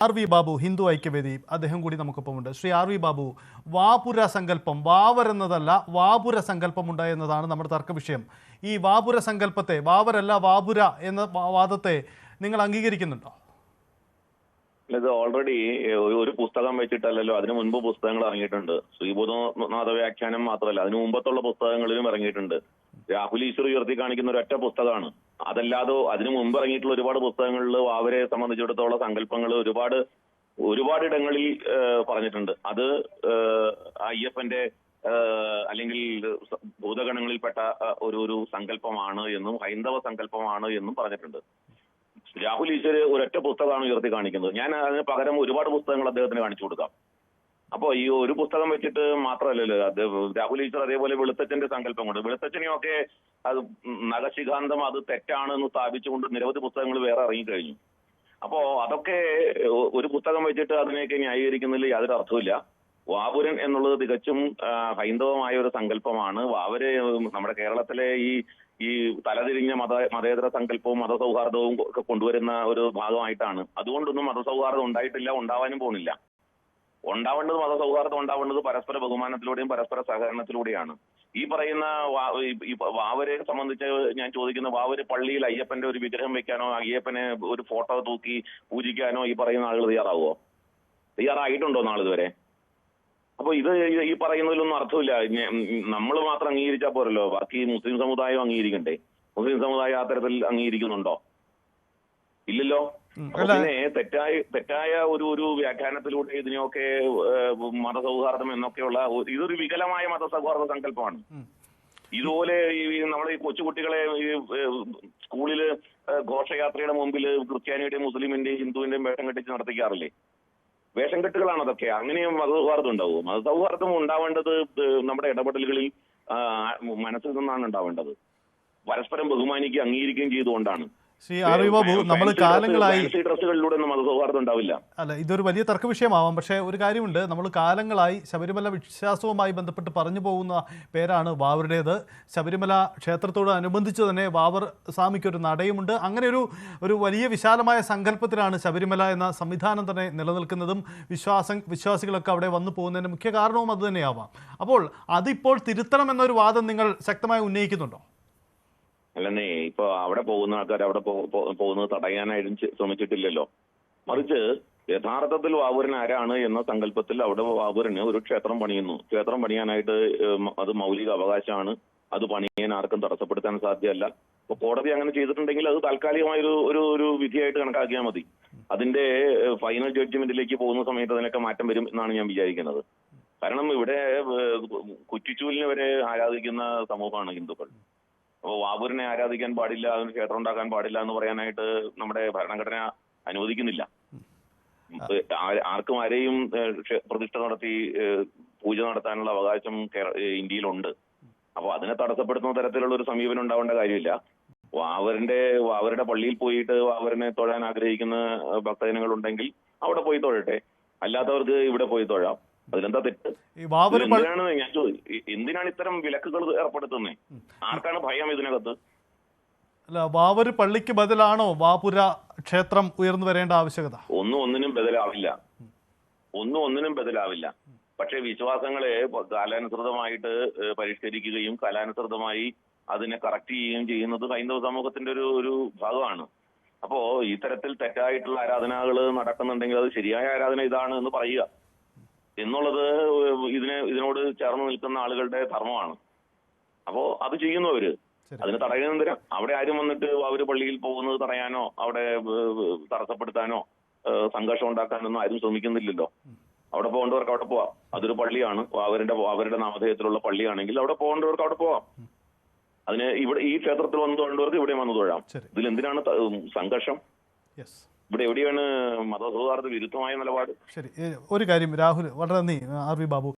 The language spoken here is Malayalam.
ആർ വി ബാബു ഹിന്ദു ഐക്യവേദി അദ്ദേഹം കൂടി നമുക്കൊപ്പമുണ്ട്. ശ്രീ ആർ വി ബാബു, വാപുര സങ്കല്പം വാവർ എന്നതല്ല വാപുര സങ്കല്പമുണ്ട് എന്നതാണ് നമ്മുടെ തർക്ക വിഷയം. ഈ വാപുര സങ്കല്പത്തെ, വാവരല്ല വാപുര എന്ന വാദത്തെ നിങ്ങൾ അംഗീകരിക്കുന്നുണ്ടോ? ഇത് ഓൾറെഡി ഒരു പുസ്തകം വെച്ചിട്ടല്ലല്ലോ, അതിനു മുൻപ് പുസ്തകങ്ങൾ ഇറങ്ങിയിട്ടുണ്ട്. ശ്രീബോധനാഥ വ്യാഖ്യാനം മാത്രമല്ല, അതിനു മുമ്പത്തുള്ള പുസ്തകങ്ങളിലും ഇറങ്ങിയിട്ടുണ്ട്. രാഹുൽ ഈശ്വർ ഉയർത്തി കാണിക്കുന്ന ഒരു ഒറ്റ പുസ്തകമാണ്. അതല്ലാതെ അതിനു മുമ്പ് ഇറങ്ങിയിട്ടുള്ള ഒരുപാട് പുസ്തകങ്ങളിൽ വാവരെ സംബന്ധിച്ചിടത്തോളം സങ്കല്പങ്ങൾ ഒരുപാട് ഇടങ്ങളിൽ പറഞ്ഞിട്ടുണ്ട്. അത് അയ്യപ്പന്റെ അല്ലെങ്കിൽ ഭൂതഗണങ്ങളിൽപ്പെട്ട ഒരു സങ്കല്പമാണ് എന്നും ഹൈന്ദവ സങ്കല്പമാണ് എന്നും പറഞ്ഞിട്ടുണ്ട്. രാഹുൽ ഈശ്വർ ഒരൊറ്റ പുസ്തകമാണ് ഉയർത്തി കാണിക്കുന്നത്. ഞാൻ അതിന് പകരം ഒരുപാട് പുസ്തകങ്ങൾ അദ്ദേഹത്തിന് കാണിച്ചു കൊടുക്കാം. അപ്പോ ഈ ഒരു പുസ്തകം വെച്ചിട്ട് മാത്രമല്ലല്ലോ രാഹുൽ ഈശ്വർ അതേപോലെ വെളുത്തച്ഛന്റെ സങ്കല്പം കൊണ്ട്, വെളുത്തച്ഛനെയൊക്കെ അത് നഖശിഖാന്തം അത് തെറ്റാണ് എന്ന് സ്ഥാപിച്ചുകൊണ്ട് നിരവധി പുസ്തകങ്ങൾ വേറെ ഇറങ്ങിക്കഴിഞ്ഞു. അപ്പോ അതൊക്കെ ഒരു പുസ്തകം വെച്ചിട്ട് അതിനെയൊക്കെ ന്യായീകരിക്കുന്നതിൽ യാതൊരു അർത്ഥമില്ല. വാപുരൻ എന്നുള്ളത് തികച്ചും ഹൈന്ദവമായ ഒരു സങ്കല്പമാണ്. വാവര് നമ്മുടെ കേരളത്തിലെ ഈ തലതിരിഞ്ഞ മതേതര സങ്കല്പവും മതസൗഹാർദ്ദവും ഒക്കെ കൊണ്ടുവരുന്ന ഒരു ഭാഗമായിട്ടാണ്. അതുകൊണ്ടൊന്നും മതസൗഹാർദ്ദം ഉണ്ടായിട്ടില്ല, ഉണ്ടാവാനും പോകുന്നില്ല. ഉണ്ടാവേണ്ടത് മതസൗഹാർദ്ദം ഉണ്ടാവേണ്ടത് പരസ്പര ബഹുമാനത്തിലൂടെയും പരസ്പര സഹകരണത്തിലൂടെയാണ്. ഈ പറയുന്ന വാവരെ സംബന്ധിച്ച് ഞാൻ ചോദിക്കുന്ന, വാവര് പള്ളിയിൽ അയ്യപ്പന്റെ ഒരു വിഗ്രഹം വെക്കാനോ അയ്യപ്പനെ ഒരു ഫോട്ടോ തൂക്കി പൂജിക്കാനോ ഈ പറയുന്ന ആളുകൾ തയ്യാറാവുമോ? തയ്യാറായിട്ടുണ്ടോ നാളിതുവരെ? അപ്പൊ ഇത് ഈ പറയുന്നതിലൊന്നും അർത്ഥമില്ല. നമ്മൾ മാത്രം അംഗീകരിച്ചാൽ പോരല്ലോ, ബാക്കി മുസ്ലിം സമുദായം അംഗീകരിക്കണ്ടേ? മുസ്ലിം സമുദായം ആ തരത്തിൽ അംഗീകരിക്കുന്നുണ്ടോ? ഇല്ലല്ലോ. പിന്നെ തെറ്റായ ഒരു വ്യാഖ്യാനത്തിലൂടെ ഇതിനെയൊക്കെ മതസൗഹാർദ്ദം എന്നൊക്കെയുള്ള ഇതൊരു വികലമായ മതസൗഹാർദ്ദ സങ്കല്പമാണ്. ഇതുപോലെ നമ്മൾ ഈ കൊച്ചുകുട്ടികളെ സ്കൂളില് ഘോഷയാത്രയുടെ മുമ്പിൽ ക്രിസ്ത്യാനിയുടെയും മുസ്ലിമിന്റെയും ഹിന്ദുവിന്റെയും വേഷം കെട്ടിച്ച് നടത്തിക്കാറില്ലേ? വേഷം കെട്ടുകളാണ് അതൊക്കെ. അങ്ങനെയും മതസൗഹാർദ്ദം ഉണ്ടാവും. മതസൗഹാർദ്ദം ഉണ്ടാവേണ്ടത് നമ്മുടെ ഇടപെടലുകളിൽ മനസ്സിൽ നിന്നാണ് ഉണ്ടാവേണ്ടത്. പരസ്പരം ബഹുമാനിക്കുകയും അംഗീകരിക്കുകയും ചെയ്തുകൊണ്ടാണ്. ശ്രീ ആർ വി ബാബു, നമ്മൾ കാലങ്ങളായി അല്ല, ഇതൊരു വലിയ തർക്ക വിഷയമാവാം. പക്ഷേ ഒരു കാര്യമുണ്ട്, നമ്മൾ കാലങ്ങളായി ശബരിമല വിശ്വാസവുമായി ബന്ധപ്പെട്ട് പറഞ്ഞു പോകുന്ന പേരാണ് വാവരുടേത്. ശബരിമല ക്ഷേത്രത്തോട് അനുബന്ധിച്ച് തന്നെ വാവർ സ്വാമിക്ക് ഒരു നടയുമുണ്ട്. അങ്ങനെ ഒരു വലിയ വിശാലമായ സങ്കല്പത്തിലാണ് ശബരിമല എന്ന സംവിധാനം തന്നെ നിലനിൽക്കുന്നതും വിശ്വാസികളൊക്കെ അവിടെ വന്നു പോകുന്നതിന് മുഖ്യ കാരണവും അതുതന്നെയാവാം. അപ്പോൾ അതിപ്പോൾ തിരുത്തണമെന്നൊരു വാദം നിങ്ങൾ ശക്തമായി ഉന്നയിക്കുന്നുണ്ടോ? അല്ലെന്നേ, ഇപ്പൊ അവിടെ പോകുന്ന ആൾക്കാർ അവിടെ പോകുന്നത് തടയാനായിട്ടും ശ്രമിച്ചിട്ടില്ലല്ലോ. മറിച്ച് യഥാർത്ഥത്തിൽ വാവൂരൻ ആരാണ് എന്ന സങ്കല്പത്തിൽ അവിടെ വാവൂരന് ഒരു ക്ഷേത്രം പണിയുന്നു. ക്ഷേത്രം പണിയാനായിട്ട് അത് മൗലിക അവകാശമാണ്. അത് പണിയാൻ ആർക്കും തടസ്സപ്പെടുത്താൻ സാധ്യമല്ല. ഇപ്പൊ കോടതി അങ്ങനെ ചെയ്തിട്ടുണ്ടെങ്കിൽ അത് താൽക്കാലികമായ ഒരു വിധിയായിട്ട് കണക്കാക്കിയാൽ മതി. അതിന്റെ ഫൈനൽ ജഡ്ജ്മെന്റിലേക്ക് പോകുന്ന സമയത്ത് അതിനൊക്കെ മാറ്റം വരും എന്നാണ് ഞാൻ വിചാരിക്കുന്നത്. കാരണം ഇവിടെ കുറ്റിച്ചൂലിനെ വരെ ആരാധിക്കുന്ന സമൂഹമാണ് ഹിന്ദുക്കൾ. അപ്പോൾ വാവൂരിനെ ആരാധിക്കാൻ പാടില്ല, അതിന് ക്ഷേത്രം ഉണ്ടാക്കാൻ പാടില്ല എന്ന് പറയാനായിട്ട് നമ്മുടെ ഭരണഘടന അനുവദിക്കുന്നില്ല. ആർക്കും ആരെയും പ്രതിഷ്ഠ നടത്തി പൂജ നടത്താനുള്ള അവകാശം ഇന്ത്യയിലുണ്ട്. അപ്പോൾ അതിനെ തടസ്സപ്പെടുത്തുന്ന തരത്തിലുള്ള ഒരു സമീപനം ഉണ്ടാവേണ്ട കാര്യമില്ല. വാവരുടെ പള്ളിയിൽ പോയിട്ട് വാവരനെ തൊഴാൻ ആഗ്രഹിക്കുന്ന ഭക്തജനങ്ങൾ ഉണ്ടെങ്കിൽ അവിടെ പോയി തൊഴട്ടെ, അല്ലാത്തവർക്ക് ഇവിടെ പോയി തൊഴാം. അതിലെന്താ തെറ്റ്? എന്തിനാണ് ഇത്തരം വിലക്കുകൾ ഏർപ്പെടുത്തുന്നത്? ആർക്കാണ് ഭയം ഇതിനകത്ത്? അല്ല, വാവര് പള്ളിക്ക് ബദലാണോ വാപുര ക്ഷേത്രം ഉയർന്നു വരേണ്ട ആവശ്യകത? ഒന്നിനും ബദലാവില്ല. പക്ഷെ വിശ്വാസങ്ങളെ കാലാനുസൃതമായിട്ട് പരിഷ്കരിക്കുകയും കാലാനുസൃതമായി അതിനെ കറക്റ്റ് ചെയ്യുകയും ചെയ്യുന്നത് ഹൈന്ദവ സമൂഹത്തിന്റെ ഒരു ഭാഗമാണ്. അപ്പോ ഇത്തരത്തിൽ തെറ്റായിട്ടുള്ള ആരാധനകൾ നടക്കുന്നുണ്ടെങ്കിൽ അത് ശരിയായ ആരാധന ഇതാണ് എന്ന് പറയുക എന്നുള്ളത് ഇതിനോട് ചേർന്ന് നിൽക്കുന്ന ആളുകളുടെ ധർമ്മമാണ്. അപ്പോ അത് ചെയ്യുന്നവര് അതിന് തടയുന്നതിന് അവിടെ ആരും വന്നിട്ട് അവര് പള്ളിയിൽ പോകുന്നത് തടയാനോ അവിടെ തടസ്സപ്പെടുത്താനോ സംഘർഷം ഉണ്ടാക്കാനൊന്നും ആരും ശ്രമിക്കുന്നില്ലല്ലോ. അവിടെ പോകേണ്ടവർക്ക് അവിടെ പോവാം. അതൊരു പള്ളിയാണ്, അവരുടെ നാമധേയത്തിലുള്ള പള്ളിയാണെങ്കിൽ അവിടെ പോകേണ്ടവർക്ക് അവിടെ പോവാം. അതിന് ഇവിടെ ഈ ക്ഷേത്രത്തിൽ വന്നു തൊഴേണ്ടവർക്ക് ഇവിടെ വന്നു തൊഴാം. ഇതിലെന്തിനാണ് സംഘർഷം? ഇവിടെ എവിടെയാണ് മതസൗഹാർദ്ദ വിരുദ്ധമായ നിലപാട്? ശരി, ഒരു കാര്യം രാഹുൽ, വളരെ നന്ദി ആർ വി ബാബു.